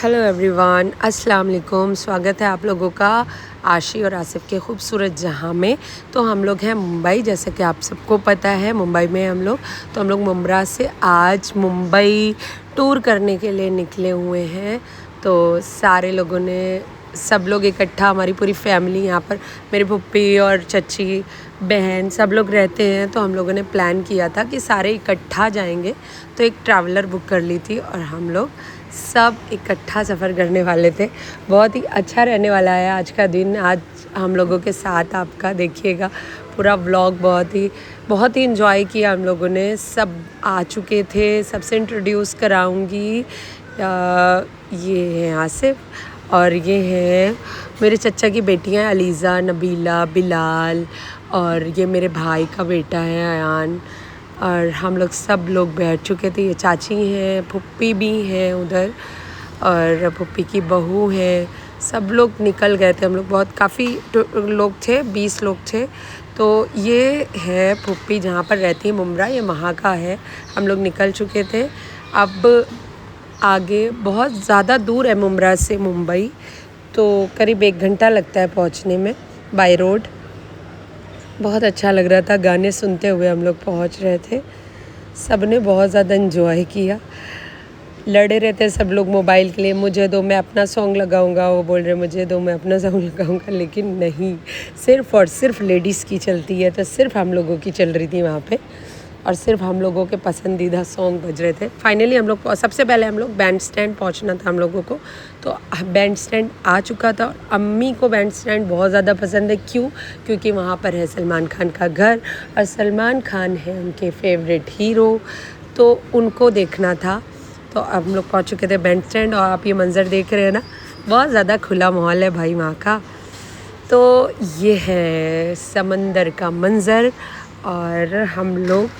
Hello everyone, अस्सलाम वालेकुम। स्वागत है आप लोगों का आशी और आसिफ के खूबसूरत जहां में। तो हम लोग हैं मुंबई, जैसे कि आप सबको पता है मुंबई में हम लोग मुंब्रा से आज मुंबई टूर करने के लिए निकले हुए हैं। तो सारे लोगों ने सब लोग इकट्ठा, हमारी पूरी फैमिली यहाँ पर, मेरी पुप्पी और चची बहन सब लोग रहते हैं। तो हम लोगों ने प्लान किया था कि सारे इकट्ठा जाएंगे। तो एक ट्रैवलर बुक कर ली थी और हम लोग सब इकट्ठा सफ़र करने वाले थे। बहुत ही अच्छा रहने वाला है आज का दिन। आज हम लोगों के साथ आपका देखिएगा पूरा व्लॉग। बहुत ही इन्जॉय किया हम लोगों ने। सब आ चुके थे, सबसे इंट्रोड्यूस कराऊंगी। ये हैं आसिफ और ये हैं मेरे चचा की बेटियां अलीज़ा, नबीला, बिलाल, और ये मेरे भाई का बेटा है अयान। और हम लोग सब लोग बैठ चुके थे। ये चाची हैं, पुप्पी भी हैं उधर, और पुप्पी की बहू है। सब लोग निकल गए थे। हम लोग काफ़ी लोग थे, 20 लोग थे। तो ये है पुप्पी जहाँ पर रहती है मुंब्रा, ये वहाँ का है। हम लोग निकल चुके थे। अब आगे बहुत ज़्यादा दूर है मुंब्रा से मुंबई, तो करीब 1 घंटा लगता है पहुँचने में बाय रोड। बहुत अच्छा लग रहा था, गाने सुनते हुए हम लोग पहुंच रहे थे। सब ने बहुत ज़्यादा इन्जॉय किया। लड़े रहते सब लोग मोबाइल के लिए, मुझे दो मैं अपना सॉन्ग लगाऊंगा, वो बोल रहे मुझे दो मैं अपना सॉन्ग लगाऊंगा। लेकिन नहीं, सिर्फ़ और सिर्फ लेडीज़ की चलती है, तो सिर्फ हम लोगों की चल रही थी वहाँ पे, और सिर्फ हम लोगों के पसंदीदा सॉन्ग बज रहे थे। फाइनली हम लोग सबसे पहले हम लोग बैंड स्टैंड पहुँचना था हम लोगों को। तो बैंड स्टैंड आ चुका था। अम्मी को बैंड स्टैंड बहुत ज़्यादा पसंद है। क्यों? क्योंकि वहाँ पर है सलमान खान का घर, और सलमान खान है उनके फेवरेट हीरो, तो उनको देखना था। तो अब हम लोग पहुँच चुके थे बैंड स्टैंड, और आप ये मंज़र देख रहे हैं ना, बहुत ज़्यादा खुला माहौल है भाई वहाँ का। तो ये है समंदर का मंज़र, और हम लोग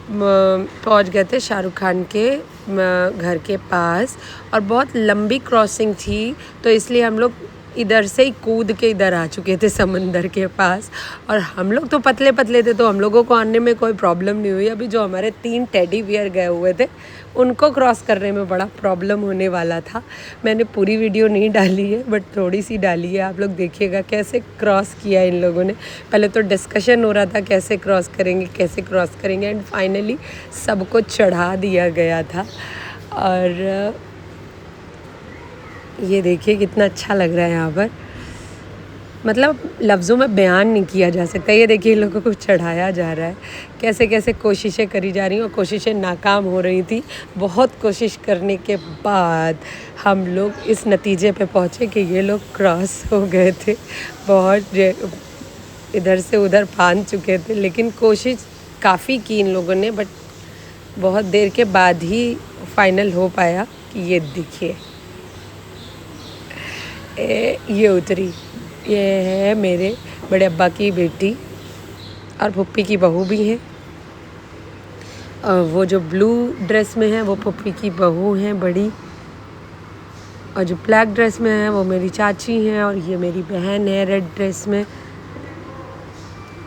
पहुंच गए थे शाहरुख खान के घर के पास। और बहुत लंबी क्रॉसिंग थी, तो इसलिए हम लोग इधर से ही कूद के इधर आ चुके थे समंदर के पास। और हम लोग तो पतले पतले थे, तो हम लोगों को आने में कोई प्रॉब्लम नहीं हुई। अभी जो हमारे 3 टेडी बियर गए हुए थे, उनको क्रॉस करने में बड़ा प्रॉब्लम होने वाला था। मैंने पूरी वीडियो नहीं डाली है, बट थोड़ी सी डाली है। आप लोग देखिएगा कैसे क्रॉस किया इन लोगों ने। पहले तो डिस्कशन हो रहा था कैसे क्रॉस करेंगे, एंड फाइनली सबको चढ़ा दिया गया था। और ये देखिए कितना अच्छा लग रहा है यहाँ पर, मतलब लफ्ज़ों में बयान नहीं किया जा सकता। ये देखिए इन लोगों को चढ़ाया जा रहा है, कैसे कैसे कोशिशें करी जा रही हैं, और कोशिशें नाकाम हो रही थी। बहुत कोशिश करने के बाद हम लोग इस नतीजे पे पहुँचे कि ये लोग क्रॉस हो गए थे। बहुत इधर से उधर फांद चुके थे, लेकिन कोशिश काफ़ी की इन लोगों ने, बट बहुत देर के बाद ही फाइनल हो पाया कि ये देखिए ये उतरी। ये है मेरे बड़े अब्बा की बेटी, और पुप्पी की बहू भी है। और वो जो ब्लू ड्रेस में है वो पुप्पी की बहू हैं बड़ी, और जो ब्लैक ड्रेस में है वो मेरी चाची हैं, और ये मेरी बहन है रेड ड्रेस में,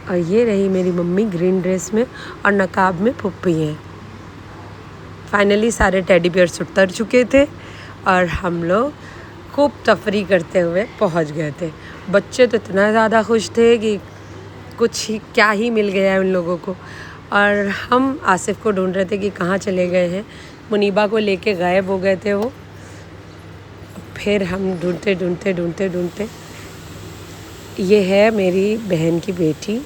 और ये रही मेरी मम्मी ग्रीन ड्रेस में, और नकाब में पुप्पी हैं। फाइनली सारे टेडी बियर्स उतर चुके थे, और हम लोग खूब तफरी करते हुए पहुंच गए थे। बच्चे तो इतना ज़्यादा खुश थे कि कुछ ही क्या ही मिल गया है उन लोगों को। और हम आसिफ को ढूंढ रहे थे कि कहाँ चले गए हैं। मुनीबा को लेके गायब हो गए थे वो। फिर हम ढूंढते ये है मेरी बहन की बेटी।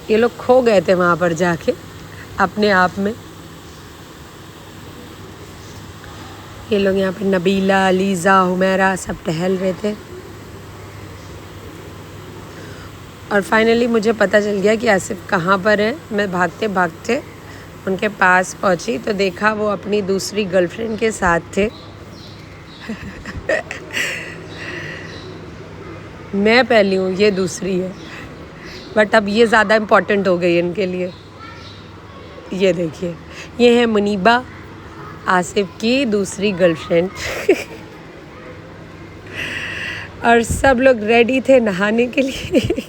ये लोग खो गए थे वहाँ पर जाके अपने आप में। ये लोग यहाँ पे नबीला, अलीज़ा, हुमैरा सब टहल रहे थे। और फाइनली मुझे पता चल गया कि आसिफ कहाँ पर है। मैं भागते भागते उनके पास पहुँची, तो देखा वो अपनी दूसरी गर्लफ्रेंड के साथ थे। मैं पहली हूँ, ये दूसरी है, बट अब ये ज़्यादा इम्पोर्टेंट हो गई इनके लिए। ये देखिए, ये है मुनीबा, आसिफ की दूसरी गर्लफ्रेंड। और सब लोग रेडी थे नहाने के लिए।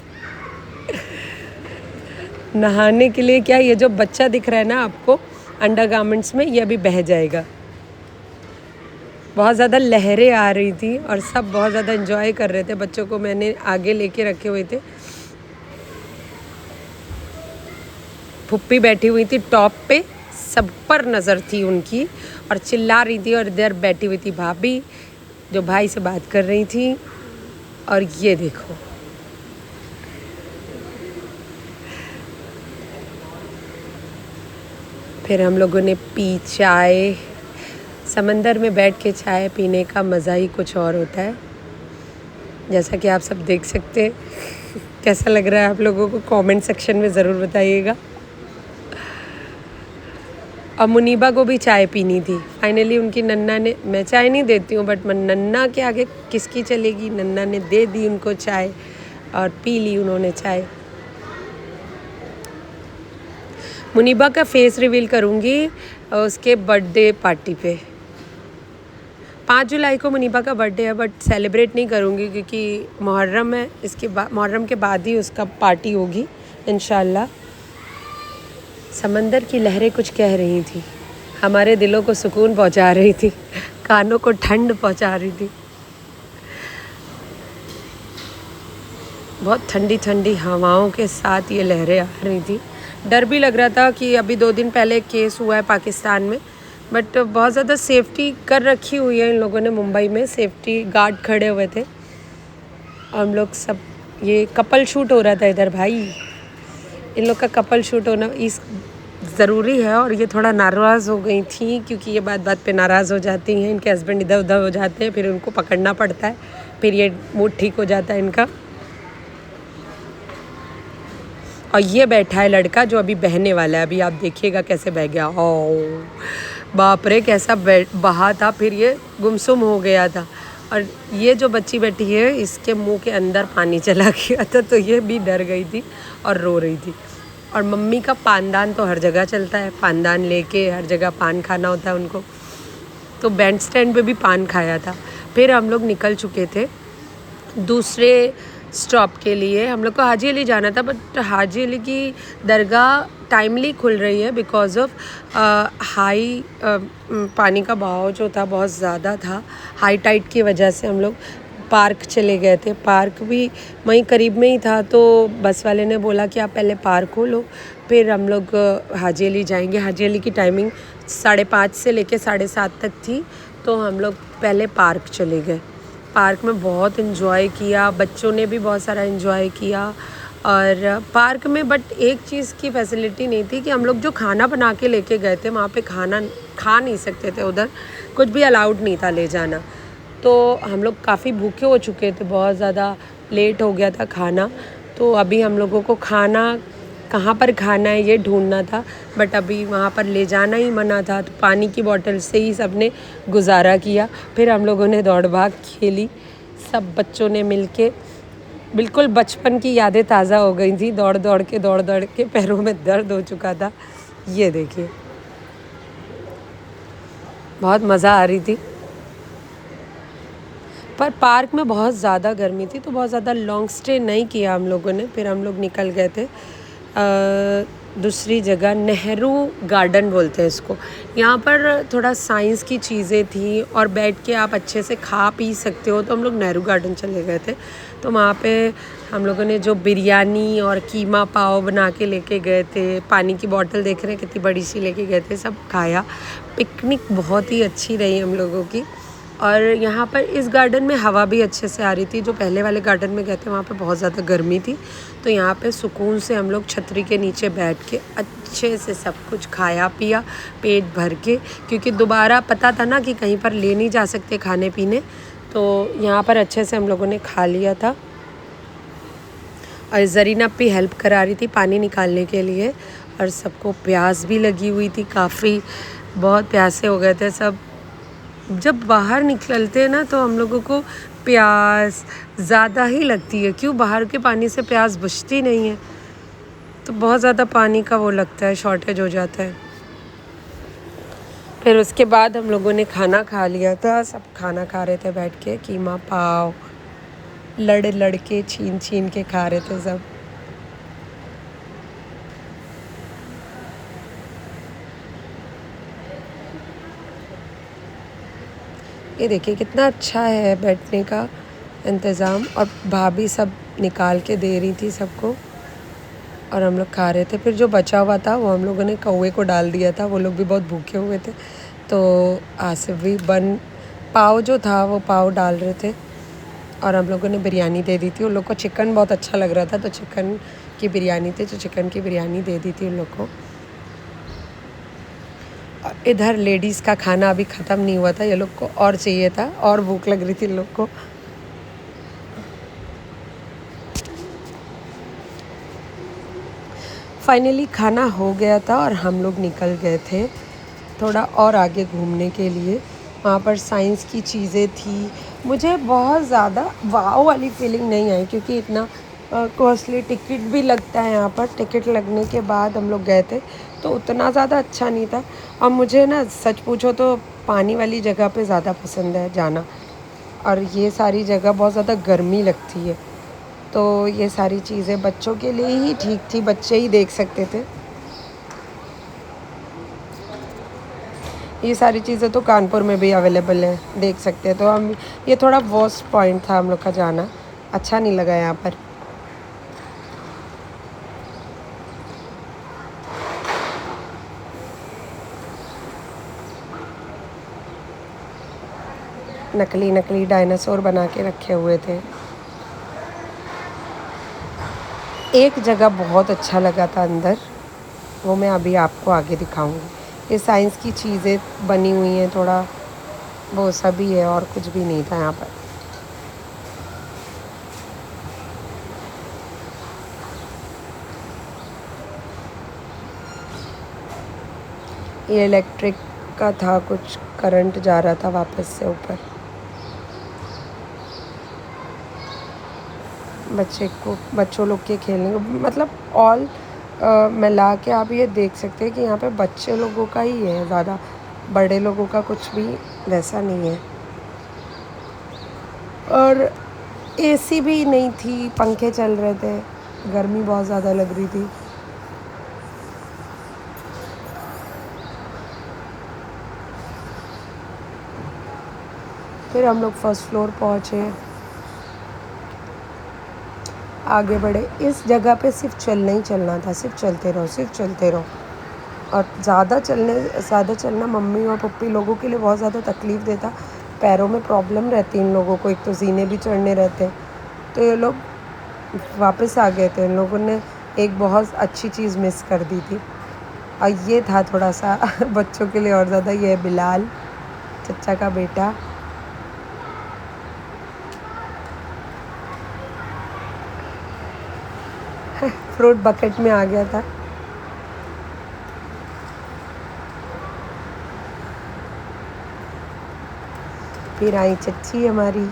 नहाने के लिए क्या, ये जो बच्चा दिख रहा है ना आपको अंडरगारमेंट्स में, ये अभी बह जाएगा। बहुत ज़्यादा लहरें आ रही थी और सब बहुत ज़्यादा एंजॉय कर रहे थे। बच्चों को मैंने आगे लेके रखे हुए थे। फुप्पी बैठी हुई थी टॉप पे, सब पर नज़र थी उनकी और चिल्ला रही थी। और इधर बैठी हुई थी भाभी जो भाई से बात कर रही थी। और ये देखो, फिर हम लोगों ने पी चाय। समंदर में बैठ के चाय पीने का मज़ा ही कुछ और होता है, जैसा कि आप सब देख सकते हैं। कैसा लग रहा है आप लोगों को कमेंट सेक्शन में ज़रूर बताइएगा। और मुनीबा को भी चाय पीनी थी। फाइनली उनकी नन्ना ने, मैं चाय नहीं देती हूँ बट नन्ना के आगे किसकी चलेगी, नन्ना ने दे दी उनको चाय और पी ली उन्होंने चाय। मुनीबा का फेस रिवील करूँगी उसके बर्थडे पार्टी पे। 5 जुलाई को मुनीबा का बर्थडे है बट सेलिब्रेट नहीं करूँगी क्योंकि मुहर्रम है। इसके बाद, मुहर्रम के बाद ही उसका पार्टी होगी इंशाल्लाह। समंदर की लहरें कुछ कह रही थी, हमारे दिलों को सुकून पहुंचा रही थी, कानों को ठंड पहुंचा रही थी। बहुत ठंडी ठंडी हवाओं के साथ ये लहरें आ रही थी। डर भी लग रहा था कि अभी 2 दिन पहले केस हुआ है पाकिस्तान में, बट बहुत ज़्यादा सेफ्टी कर रखी हुई है इन लोगों ने। मुंबई में सेफ्टी गार्ड खड़े हुए थे। हम लोग सब, ये कपल शूट हो रहा था इधर भाई, इन लोग का कपल शूट होना इस ज़रूरी है। और ये थोड़ा नाराज़ हो गई थी क्योंकि ये बात बात पे नाराज़ हो जाती हैं। इनके हस्बैंड इधर उधर हो जाते हैं, फिर उनको पकड़ना पड़ता है, फिर ये मूड ठीक हो जाता है इनका। और ये बैठा है लड़का जो अभी बहने वाला है। अभी आप देखिएगा कैसे बह गया। ओ बाप रे, कैसा बहा था, फिर ये गुमसुम हो गया था। और ये जो बच्ची बैठी है इसके मुंह के अंदर पानी चला गया था, तो ये भी डर गई थी और रो रही थी। और मम्मी का पानदान तो हर जगह चलता है, पानदान लेके हर जगह पान खाना होता है उनको, तो बैंड स्टैंड पे भी पान खाया था। फिर हम लोग निकल चुके थे दूसरे स्टॉप के लिए। हम लोग को हाजी अली जाना था बट हाजी अली की दरगाह टाइमली खुल रही है बिकॉज़ ऑफ हाई पानी का बहाव जो था बहुत ज़्यादा था। हाई टाइड की वजह से हम लोग पार्क चले गए थे। पार्क भी वहीं करीब में ही था, तो बस वाले ने बोला कि आप पहले पार्क हो लो, फिर हम लोग हाजी अली जाएंगे। हाजी अली की टाइमिंग 5:30 से लेके 7:30 तक थी, तो हम लोग पहले पार्क चले गए। पार्क में बहुत इन्जॉय किया, बच्चों ने भी बहुत सारा इन्जॉय किया। और पार्क में बट एक चीज़ की फैसिलिटी नहीं थी कि हम लोग जो खाना बना के लेके गए थे वहाँ पे खाना खा नहीं सकते थे, उधर कुछ भी अलाउड नहीं था ले जाना। तो हम लोग काफ़ी भूखे हो चुके थे, बहुत ज़्यादा लेट हो गया था खाना। तो अभी हम लोगों को खाना कहाँ पर खाना है ये ढूंढना था, बट अभी वहाँ पर ले जाना ही मना था, तो पानी की बोतल से ही सब ने गुजारा किया। फिर हम लोगों ने दौड़ भाग खेली, सब बच्चों ने मिलके। बिल्कुल बचपन की यादें ताज़ा हो गई थी। दौड़ दौड़ के पैरों में दर्द हो चुका था। ये देखिए, बहुत मज़ा आ रही थी। पर पार्क में बहुत ज़्यादा गर्मी थी, तो बहुत ज़्यादा लॉन्ग स्टे नहीं किया हम लोगों ने। फिर हम लोग निकल गए थे दूसरी जगह, नेहरू गार्डन बोलते हैं इसको। यहाँ पर थोड़ा साइंस की चीज़ें थी और बैठ के आप अच्छे से खा पी सकते हो, तो हम लोग नेहरू गार्डन चले गए थे। तो वहाँ पे हम लोगों ने जो बिरयानी और कीमा पाव बना के लेके गए थे, पानी की बोतल देख रहे हैं कितनी बड़ी सी लेके गए थे, सब खाया। पिकनिक बहुत ही अच्छी रही हम लोगों की। और यहाँ पर इस गार्डन में हवा भी अच्छे से आ रही थी। जो पहले वाले गार्डन में गए थे वहाँ पे बहुत ज़्यादा गर्मी थी, तो यहाँ पे सुकून से हम लोग छतरी के नीचे बैठ के अच्छे से सब कुछ खाया पिया पेट भर के, क्योंकि दोबारा पता था ना कि कहीं पर ले नहीं जा सकते खाने पीने, तो यहाँ पर अच्छे से हम लोगों ने खा लिया था। और जरीना भी हेल्प करा रही थी पानी निकालने के लिए, और सबको प्यास भी लगी हुई थी काफ़ी, बहुत प्यासे हो गए थे सब। जब बाहर निकलते हैं ना तो हम लोगों को प्यास ज़्यादा ही लगती है, क्यों बाहर के पानी से प्यास बुझती नहीं है, तो बहुत ज़्यादा पानी का वो लगता है, शॉर्टेज हो जाता है। फिर उसके बाद हम लोगों ने खाना खा लिया था, सब खाना खा रहे थे बैठ के, कीमा पाव लड़ के छीन छीन के खा रहे थे सब। ये देखिए कितना अच्छा है बैठने का इंतज़ाम, और भाभी सब निकाल के दे रही थी सबको, और हम लोग खा रहे थे। फिर जो बचा हुआ था वो हम लोगों ने कौवे को डाल दिया था, वो लोग भी बहुत भूखे हुए थे, तो आसिफ भी पाव जो था वो पाव डाल रहे थे, और हम लोगों ने बिरयानी दे दी थी उन लोग को। चिकन बहुत अच्छा लग रहा था तो चिकन की बिरयानी थी, तो चिकन की बिरयानी दे दी थी उन लोग को। और इधर लेडीज़ का खाना अभी ख़त्म नहीं हुआ था, ये लोग को और चाहिए था, और भूख लग रही थी इन लोग को। फाइनली खाना हो गया था और हम लोग निकल गए थे थोड़ा और आगे घूमने के लिए। वहाँ पर साइंस की चीज़ें थी। मुझे बहुत ज़्यादा वाव वाली फीलिंग नहीं आई, क्योंकि इतना कॉस्टली टिकट भी लगता है यहाँ पर। टिकट लगने के बाद हम लोग गए थे तो उतना ज़्यादा अच्छा नहीं था। और मुझे ना सच पूछो तो पानी वाली जगह पे ज़्यादा पसंद है जाना, और ये सारी जगह बहुत ज़्यादा गर्मी लगती है, तो ये सारी चीज़ें बच्चों के लिए ही ठीक थी, बच्चे ही देख सकते थे। ये सारी चीज़ें तो कानपुर में भी अवेलेबल है, देख सकते हैं। तो हम ये थोड़ा वर्स्ट पॉइंट था हम लोग का जाना, अच्छा नहीं लगा यहाँ पर। नकली नकली डायनासोर बना के रखे हुए थे। एक जगह बहुत अच्छा लगा था अंदर, वो मैं अभी आपको आगे दिखाऊंगी। ये साइंस की चीज़ें बनी हुई हैं, थोड़ा वो सभी है, और कुछ भी नहीं था यहाँ पर। ये इलेक्ट्रिक का था, कुछ करंट जा रहा था वापस से ऊपर। बच्चों लोग के खेलने, मतलब ऑल मिला के आप ये देख सकते हैं कि यहाँ पे बच्चे लोगों का ही है ज़्यादा, बड़े लोगों का कुछ भी वैसा नहीं है। और एसी भी नहीं थी, पंखे चल रहे थे, गर्मी बहुत ज़्यादा लग रही थी। फिर हम लोग फर्स्ट फ्लोर पहुँचे, आगे बढ़े। इस जगह पे सिर्फ चलना ही चलना था, सिर्फ चलते रहो, सिर्फ चलते रहो। और ज़्यादा चलना मम्मी और पप्पी लोगों के लिए बहुत ज़्यादा तकलीफ़ देता, पैरों में प्रॉब्लम रहती इन लोगों को, एक तो जीने भी चढ़ने रहते। तो ये लोग वापस आ गए थे, इन लोगों ने एक बहुत अच्छी चीज़ मिस कर दी थी। और ये था थोड़ा सा बच्चों के लिए और ज़्यादा, ये है बिलाल, चचा का बेटा। फ्रूट बकेट में आ गया था। फिर आई चच्ची हमारी,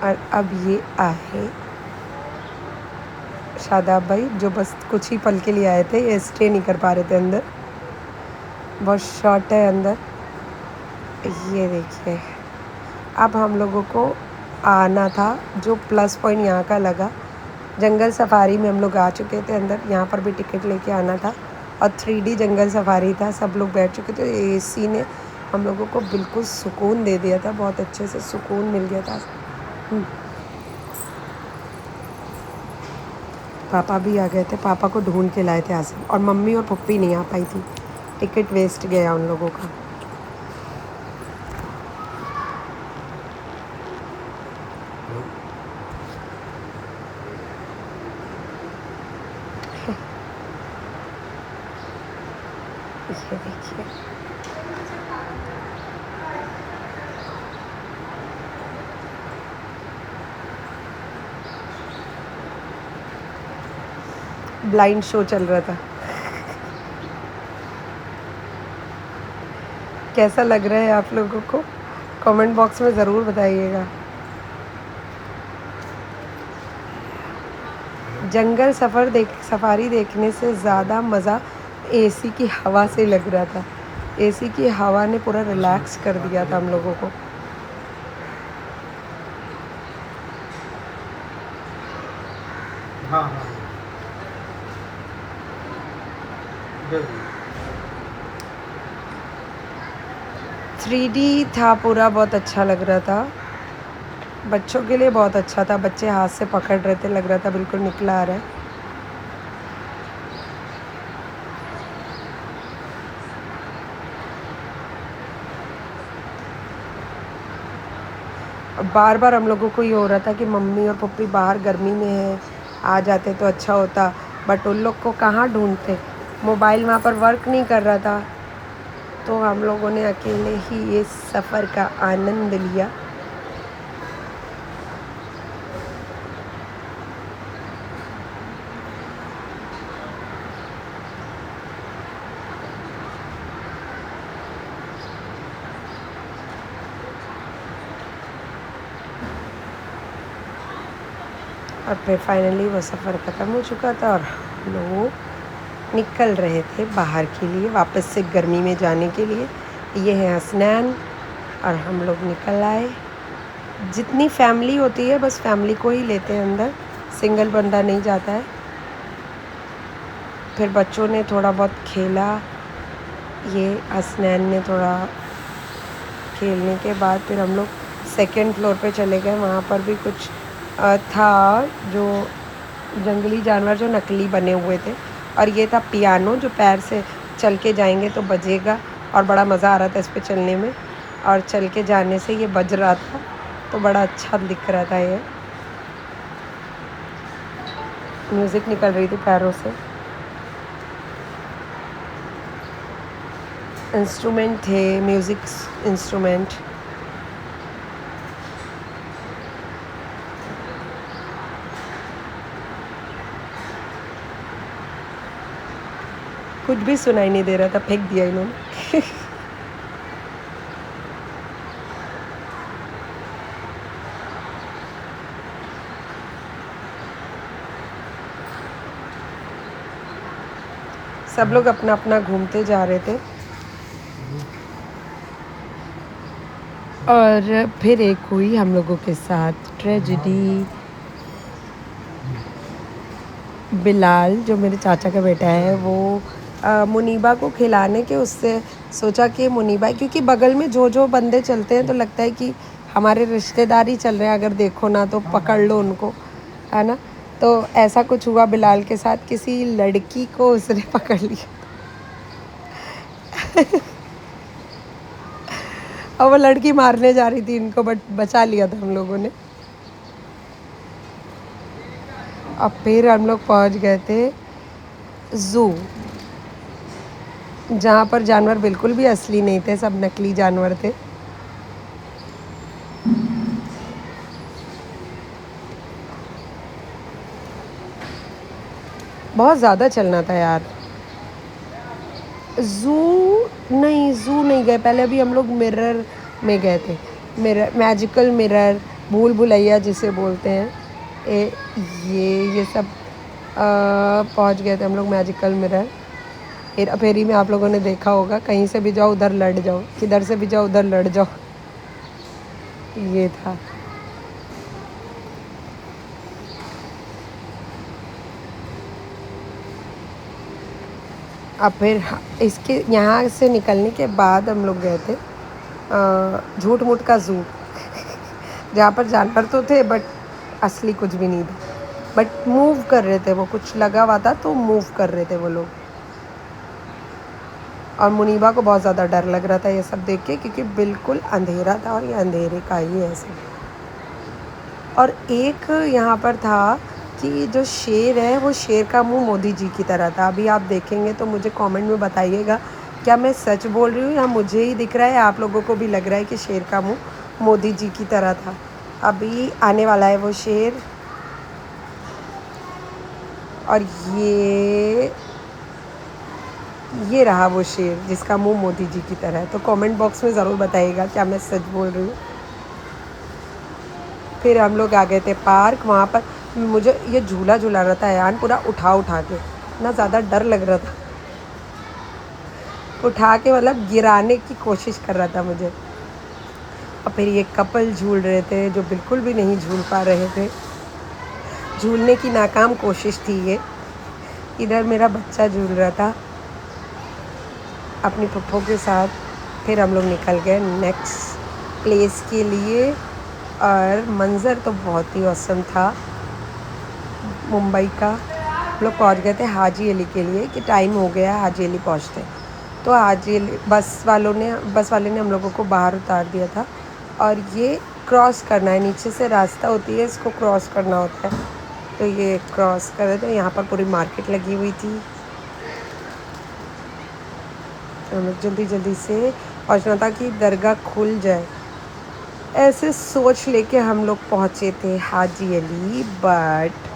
और अब ये आए शादाब भाई, जो बस कुछ ही पल के लिए आए थे, ये स्टे नहीं कर पा रहे थे अंदर, बहुत शॉर्ट है अंदर। ये देखिए, अब हम लोगों को आना था, जो प्लस पॉइंट यहाँ का लगा, जंगल सफारी में हम लोग आ चुके थे अंदर, यहाँ पर भी टिकट लेके आना था। और 3D जंगल सफारी था, सब लोग बैठ चुके थे। एसी ने हम लोगों को बिल्कुल सुकून दे दिया था, बहुत अच्छे से सुकून मिल गया था। पापा भी आ गए थे, पापा को ढूंढ के लाए थे आसिफ, और मम्मी और पप्पी नहीं आ पाई थी, टिकट वेस्ट गया उन लोगों का। ये देखिए, ब्लाइंड शो चल रहा था। कैसा लग रहा है आप लोगों को, कमेंट बॉक्स में ज़रूर बताइएगा। जंगल सफारी देखने से ज़्यादा मज़ा एसी की हवा से लग रहा था। एसी की हवा ने पूरा रिलैक्स कर दिया था हम लोगों को। हाँ हाँ 3D था पूरा, बहुत अच्छा लग रहा था। बच्चों के लिए बहुत अच्छा था, बच्चे हाथ से पकड़ रहे थे, लग रहा था बिल्कुल निकला आ रहा है। बार बार हम लोगों को ये हो रहा था कि मम्मी और पप्पी बाहर गर्मी में है, आ जाते तो अच्छा होता, बट उन लोग को कहाँ ढूंढते, मोबाइल वहाँ पर वर्क नहीं कर रहा था। तो हम लोगों ने अकेले ही ये सफ़र का आनंद लिया। और फिर फाइनली वो सफ़र ख़त्म हो चुका था और हम लोग निकल रहे थे बाहर के लिए, वापस से गर्मी में जाने के लिए। ये है हसनैन और हम लोग निकल आए। जितनी फैमिली होती है बस फैमिली को ही लेते हैं अंदर, सिंगल बंदा नहीं जाता है। फिर बच्चों ने थोड़ा बहुत खेला, ये हसनैन ने थोड़ा खेलने के बाद फिर हम लोग सेकंड फ्लोर पे चले गए। वहाँ पर भी कुछ था जो जंगली जानवर जो नकली बने हुए थे, और ये था पियानो जो पैर से चल के जाएंगे तो बजेगा, और बड़ा मज़ा आ रहा था इस पे चलने में, और चल के जाने से ये बज रहा था तो बड़ा अच्छा दिख रहा था। ये म्यूज़िक निकल रही थी पैरों से, इंस्ट्रूमेंट थे, म्यूज़िक इंस्ट्रूमेंट। कुछ भी सुनाई नहीं दे रहा था, फेंक दिया इन्होंने। सब लोग अपना अपना घूमते जा रहे थे। और फिर एक हुई हम लोगों के साथ ट्रेजेडी। बिलाल जो मेरे चाचा का बेटा है, वो मुनीबा को खिलाने के उससे सोचा कि मुनीबा, क्योंकि बगल में जो बंदे चलते हैं तो लगता है कि हमारे रिश्तेदार ही चल रहे हैं, अगर देखो ना तो पकड़ लो उनको, है ना। तो ऐसा कुछ हुआ बिलाल के साथ, किसी लड़की को उसने पकड़ लिया। और वो लड़की मारने जा रही थी इनको, बट बचा लिया था हम लोगों ने। अब फिर हम लोग पहुंच गए थे ज़ू, जहाँ पर जानवर बिल्कुल भी असली नहीं थे, सब नकली जानवर थे। बहुत ज़्यादा चलना था यार। ज़ू नहीं गए, पहले अभी हम लोग मिरर में गए थे। मिरर, मैजिकल मिरर, भूल भुलैया जिसे बोलते हैं, ये सब पहुंच गए थे हम लोग मैजिकल मिरर। हेरा फेरी में आप लोगों ने देखा होगा, कहीं से भी जाओ उधर लड़ जाओ, किधर से भी जाओ उधर लड़ जाओ, ये था। अब फिर इसके यहाँ से निकलने के बाद हम लोग गए थे झूठ मूठ का ज़ू, जहाँ पर जानवर तो थे बट असली कुछ भी नहीं था, बट मूव कर रहे थे वो, कुछ लगा हुआ था तो मूव कर रहे थे वो लोग। और मुनीबा को बहुत ज़्यादा डर लग रहा था ये सब देख के, क्योंकि बिल्कुल अंधेरा था और ये अंधेरे का ही है सब। और एक यहाँ पर था कि जो शेर है वो शेर का मुंह मोदी जी की तरह था। अभी आप देखेंगे तो मुझे कमेंट में बताइएगा क्या मैं सच बोल रही हूँ या मुझे ही दिख रहा है, आप लोगों को भी लग रहा है कि शेर का मुंह मोदी जी की तरह था। अभी आने वाला है वो शेर, और ये रहा वो शेर जिसका मुंह मोदी जी की तरह है। तो कमेंट बॉक्स में ज़रूर बताइएगा क्या मैं सच बोल रही हूँ। फिर हम लोग आ गए थे पार्क। वहाँ पर मुझे ये झूला झूला रहा था यार, पूरा उठा के, इतना ज़्यादा डर लग रहा था, उठा के मतलब गिराने की कोशिश कर रहा था मुझे। और फिर ये कपल झूल रहे थे जो बिल्कुल भी नहीं झूल पा रहे थे, झूलने की नाकाम कोशिश थी ये। इधर मेरा बच्चा झूल रहा था। अपनी पप्पो के साथ फिर हम लोग निकल गए नेक्स्ट प्लेस के लिए। और मंज़र तो बहुत ही औसम था मुंबई का। हम लोग पहुँच गए थे हाजी अली के लिए कि टाइम हो गया हाजी अली पहुँचते। तो हाजी अली बस वाले ने हम लोगों को बाहर उतार दिया था। और ये क्रॉस करना है, नीचे से रास्ता होती है, इसको क्रॉस करना होता है। तो ये क्रॉस कर रहे थे, यहाँ पर पूरी मार्केट लगी हुई थी। हम लोग जल्दी जल्दी से पहुँचना था कि दरगाह खुल जाए, ऐसे सोच लेके हम लोग पहुँचे थे Haji Ali. But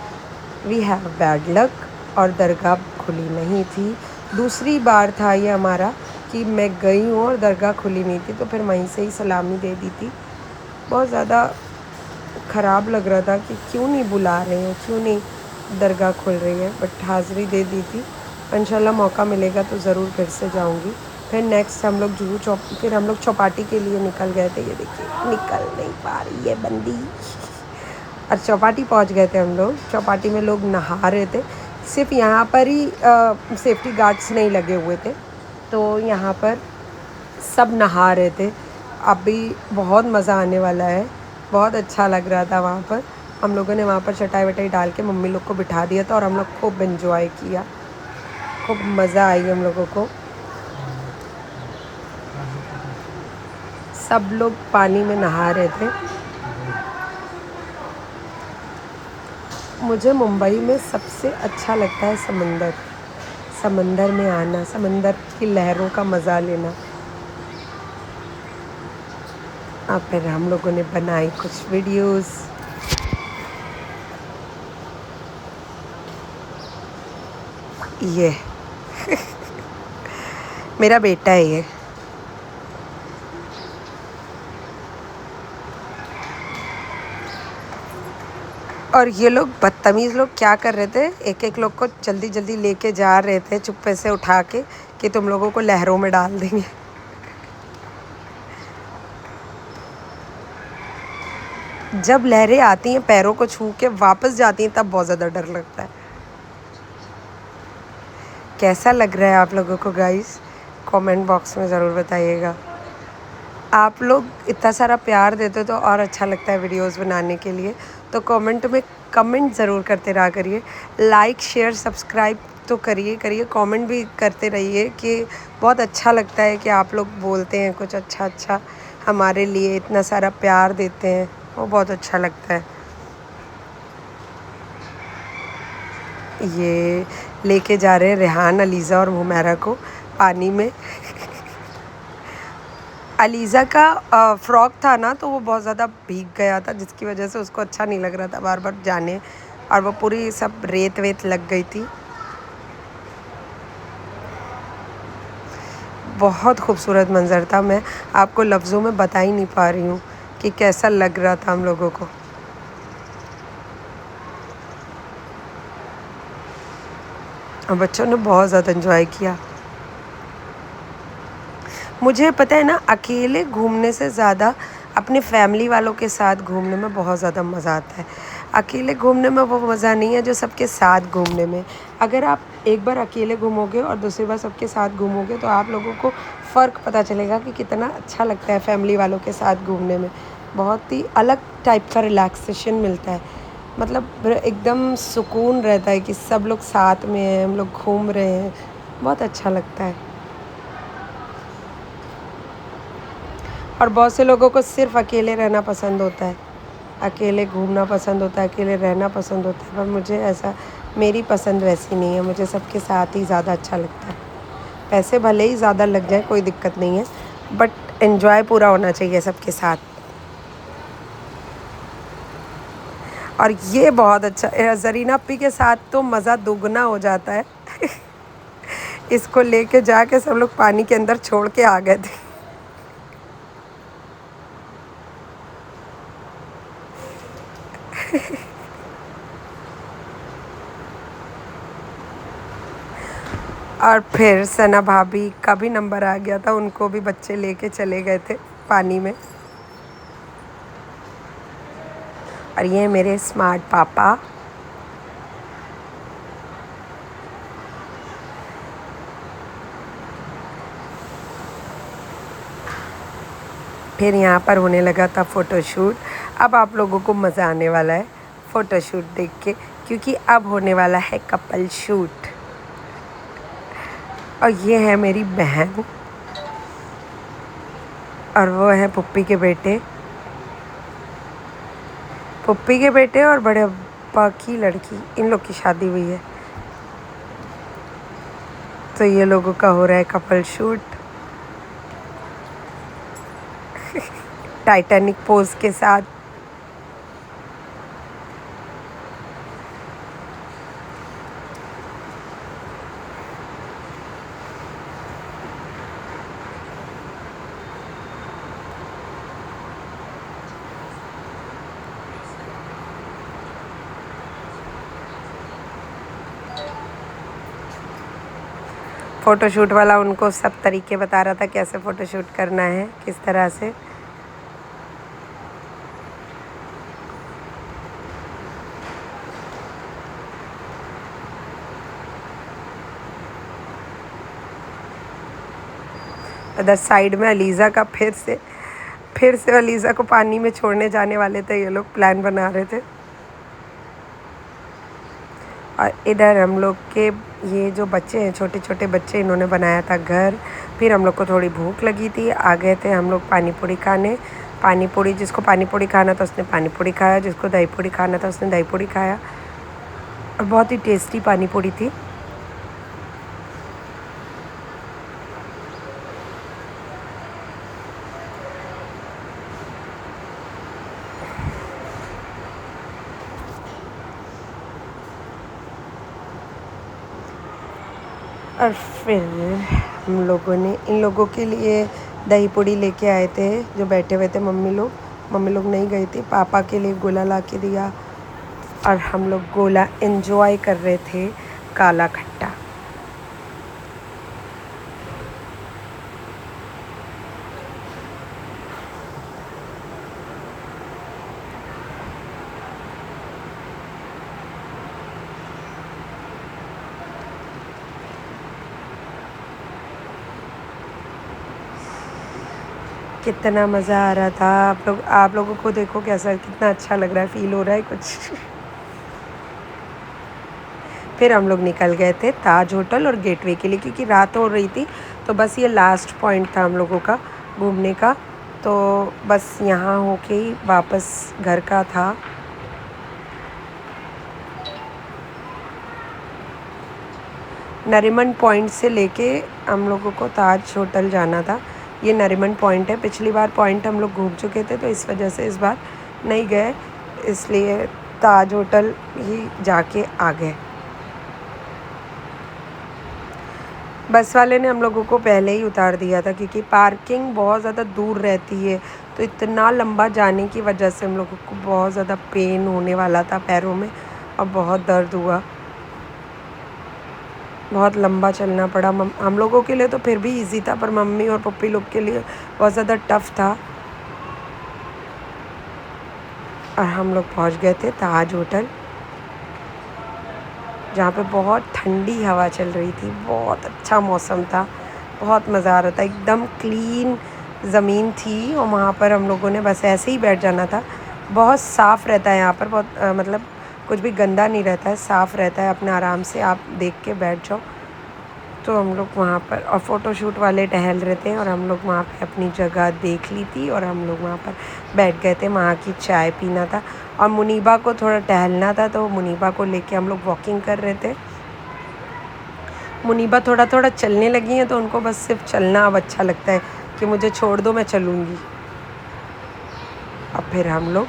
we have bad luck और दरगाह खुली नहीं थी। दूसरी बार था ये हमारा कि मैं गई हूँ और दरगाह खुली नहीं थी, तो फिर वहीं से ही सलामी दे दी थी। बहुत ज़्यादा ख़राब लग रहा था कि क्यों नहीं बुला रहे हैं, क्यों नहीं दरगाह खुल रही है। बट हाज़िरी दे दी थी। इंशाल्लाह मौका मिलेगा तो ज़रूर फिर से जाऊँगी। फिर नेक्स्ट हम लोग फिर हम लोग चौपाटी के लिए निकल गए थे। ये देखिए निकल नहीं पा रही है बंदी। और चौपाटी पहुंच गए थे हम लोग। चौपाटी में लोग नहा रहे थे, सिर्फ यहाँ पर ही सेफ्टी गार्ड्स नहीं लगे हुए थे, तो यहाँ पर सब नहा रहे थे। अभी बहुत मज़ा आने वाला है, बहुत अच्छा लग रहा था वहाँ पर। हम लोगों ने वहाँ पर चटाई वटाई डाल के मम्मी लोग को बिठा दिया था और हम लोग खूब एंजॉय किया, खूब मज़ा आई हम लोगों को। सब लोग पानी में नहा रहे थे। मुझे मुंबई में सबसे अच्छा लगता है समंदर, समंदर में आना, समंदर की लहरों का मज़ा लेना। और फिर हम लोगों ने बनाई कुछ वीडियोस। ये मेरा बेटा है ये। और ये लोग बदतमीज़ लोग क्या कर रहे थे, एक एक लोग को जल्दी जल्दी लेके जा रहे थे चुप्पे से उठा के कि तुम लोगों को लहरों में डाल देंगे। जब लहरें आती हैं पैरों को छू के वापस जाती हैं तब बहुत ज़्यादा डर लगता है। कैसा लग रहा है आप लोगों को गाइस, कमेंट बॉक्स में ज़रूर बताइएगा। आप लोग इतना सारा प्यार देते तो और अच्छा लगता है वीडियोस बनाने के लिए। तो कमेंट में कमेंट ज़रूर करते रहा करिए, लाइक शेयर सब्सक्राइब तो करिए कमेंट भी करते रहिए कि बहुत अच्छा लगता है कि आप लोग बोलते हैं कुछ अच्छा अच्छा हमारे लिए, इतना सारा प्यार देते हैं, वो बहुत अच्छा लगता है। ये लेके जा रहे हैं रेहान, अलीज़ा और हुमैरा को पानी में। अलीज़ा का फ्रॉक था ना, तो वो बहुत ज़्यादा भीग गया था, जिसकी वजह से उसको अच्छा नहीं लग रहा था बार बार जाने, और वो पूरी सब रेत वेत लग गई थी। बहुत खूबसूरत मंज़र था, मैं आपको लफ्ज़ों में बता ही नहीं पा रही हूँ कि कैसा लग रहा था हम लोगों को। और बच्चों ने बहुत ज़्यादा एंजॉय किया। मुझे पता है ना, अकेले घूमने से ज़्यादा अपने फैमिली वालों के साथ घूमने में बहुत ज़्यादा मज़ा आता है। अकेले घूमने में वो मज़ा नहीं है जो सबके साथ घूमने में। अगर आप एक बार अकेले घूमोगे और दूसरी बार सबके साथ घूमोगे तो आप लोगों को फ़र्क पता चलेगा कि कितना अच्छा लगता है फैमिली वालों के साथ घूमने में। बहुत ही अलग टाइप का रिलैक्सेशन मिलता है, मतलब एकदम सुकून रहता है कि सब लोग साथ में हैं, हम लोग घूम रहे हैं, बहुत अच्छा लगता है। और बहुत से लोगों को सिर्फ अकेले रहना पसंद होता है, अकेले घूमना पसंद होता है, अकेले रहना पसंद होता है, पर मुझे ऐसा, मेरी पसंद वैसी नहीं है। मुझे सबके साथ ही ज़्यादा अच्छा लगता है। पैसे भले ही ज़्यादा लग जाए कोई दिक्कत नहीं है, बट एन्जॉय पूरा होना चाहिए सबके साथ। और ये बहुत अच्छा, ज़रीना अप्पी के साथ तो मज़ा दोगुना हो जाता है। इसको लेके जाके सब लोग पानी के अंदर छोड़ के आ गए थे। और फिर सना भाभी का भी नंबर आ गया था, उनको भी बच्चे लेके चले गए थे पानी में। और ये मेरे स्मार्ट पापा। फिर यहाँ पर होने लगा था फ़ोटोशूट। अब आप लोगों को मज़ा आने वाला है फ़ोटोशूट देख के, क्योंकि अब होने वाला है कपल शूट। और ये है मेरी बहन और वो है पुप्पी के बेटे, पुप्पी के बेटे और बड़े अब्बा की लड़की, इन लोग की शादी हुई है। तो ये लोगों का हो रहा है कपल शूट टाइटैनिक पोज के साथ। फ़ोटोशूट वाला उनको सब तरीके बता रहा था कैसे फ़ोटोशूट करना है, किस तरह से। उधर साइड में अलीज़ा का फिर से अलीज़ा को पानी में छोड़ने जाने वाले थे ये लोग, प्लान बना रहे थे। और इधर हम लोग के ये जो बच्चे हैं, छोटे छोटे बच्चे, इन्होंने बनाया था घर। फिर हम लोग को थोड़ी भूख लगी थी, आ गए थे हम लोग पानी पूरी खाने। पानी पूरी, जिसको पानी पूरी खाना था उसने पानी पूरी खाया, जिसको दही पूरी खाना था उसने दही पूरी खाया। और बहुत ही टेस्टी पानी पूरी थी। और फिर हम लोगों ने इन लोगों के लिए दही पूड़ी लेके आए थे, जो बैठे हुए थे मम्मी लोग नहीं गई थी। पापा के लिए गोला ला के दिया और हम लोग गोला एंजॉय कर रहे थे, काला खट्टा। कितना मज़ा आ रहा था। आप लोगों को देखो कैसा, कितना अच्छा लग रहा है, फील हो रहा है कुछ फिर हम लोग निकल गए थे ताज होटल और गेटवे के लिए, क्योंकि रात हो रही थी। तो बस ये लास्ट पॉइंट था हम लोगों का घूमने का। तो बस यहाँ होके ही वापस घर का था। नरीमन पॉइंट से लेके हम लोगों को ताज होटल जाना था। ये नरीमन पॉइंट है। पिछली बार पॉइंट हम लोग घूम चुके थे, तो इस वजह से इस बार नहीं गए, इसलिए ताज होटल ही जाके आ गए। बस वाले ने हम लोगों को पहले ही उतार दिया था, क्योंकि पार्किंग बहुत ज़्यादा दूर रहती है। तो इतना लंबा जाने की वजह से हम लोगों को बहुत ज़्यादा पेन होने वाला था पैरों में, और बहुत दर्द हुआ, बहुत लंबा चलना पड़ा। हम लोगों के लिए तो फिर भी इजी था, पर मम्मी और पप्पी लोग के लिए बहुत ज़्यादा टफ था। और हम लोग पहुंच गए थे ताज होटल, जहाँ पे बहुत ठंडी हवा चल रही थी, बहुत अच्छा मौसम था, बहुत मज़ा आ रहा था। एकदम क्लीन ज़मीन थी और वहाँ पर हम लोगों ने बस ऐसे ही बैठ जाना था। बहुत साफ़ रहता है यहाँ पर, बहुत मतलब कुछ भी गंदा नहीं रहता है, साफ़ रहता है, अपने आराम से आप देख के बैठ जाओ। तो हम लोग वहाँ पर, और फ़ोटोशूट वाले टहल रहे थे, और हम लोग वहाँ पे अपनी जगह देख ली थी और हम लोग वहाँ पर बैठ गए थे। वहाँ की चाय पीना था और मुनीबा को थोड़ा टहलना था, तो मुनीबा को लेके हम लोग वॉकिंग कर रहे थे। मुनीबा थोड़ा थोड़ा चलने लगी हैं, तो उनको बस सिर्फ चलना अब अच्छा लगता है कि मुझे छोड़ दो, मैं चलूँगी। अब फिर हम लोग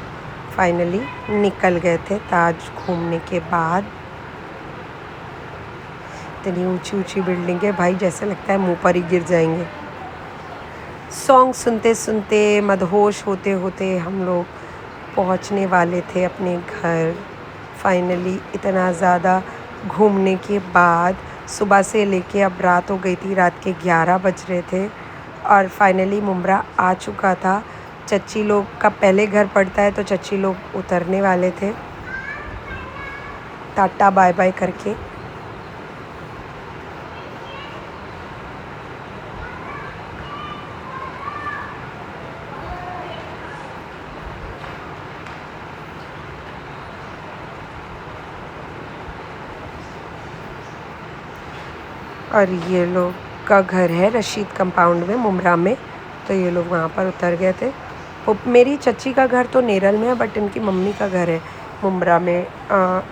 फाइनली निकल गए थे ताज घूमने के बाद। इतनी ऊंची ऊंची बिल्डिंग है भाई, जैसे लगता है मुंह पर ही गिर जाएंगे। सॉन्ग सुनते सुनते, मदहोश होते होते हम लोग पहुंचने वाले थे अपने घर। फाइनली इतना ज़्यादा घूमने के बाद सुबह से लेके अब रात हो गई थी, रात के 11 बज रहे थे और फाइनली मुम्ब्रा आ चुका था। चच्ची लोग का पहले घर पड़ता है, तो चच्ची लोग उतरने वाले थे टाटा बाय बाय करके। और ये लोग का घर है रशीद कंपाउंड में मुमरा में, तो ये लोग वहाँ पर उतर गए थे। मेरी चची का घर तो नेरल में है, बट इनकी मम्मी का घर है मुमरा में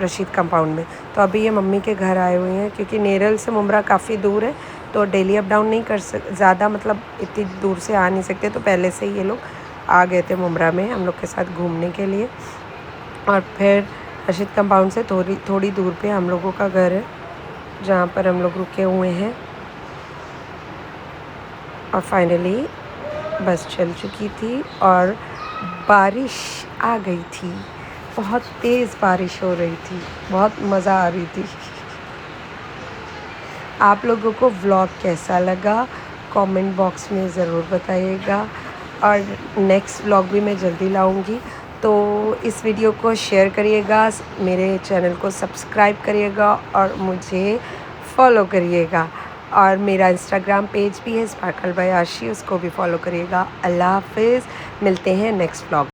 रशीद कंपाउंड में। तो अभी ये मम्मी के घर आए हुए हैं, क्योंकि नेरल से मुमरा काफ़ी दूर है, तो डेली अप डाउन नहीं कर ज़्यादा मतलब इतनी दूर से आ नहीं सकते, तो पहले से ही ये लोग आ गए थे मुमरा में हम लोग के साथ घूमने के लिए। और फिर रशीद कंपाउंड से थोड़ी दूर पे हम लोगों का घर है, जहाँ पर हम लोग रुके हुए हैं। और फाइनली बस चल चुकी थी और बारिश आ गई थी, बहुत तेज़ बारिश हो रही थी, बहुत मज़ा आ रही थी। आप लोगों को व्लॉग कैसा लगा कमेंट बॉक्स में ज़रूर बताइएगा, और नेक्स्ट व्लॉग भी मैं जल्दी लाऊंगी। तो इस वीडियो को शेयर करिएगा, मेरे चैनल को सब्सक्राइब करिएगा और मुझे फॉलो करिएगा। और मेरा इंस्टाग्राम पेज भी है स्पार्कल बाय आशी, उसको भी फॉलो करिएगा। अल्लाह हाफिज़, मिलते हैं नेक्स्ट व्लॉग।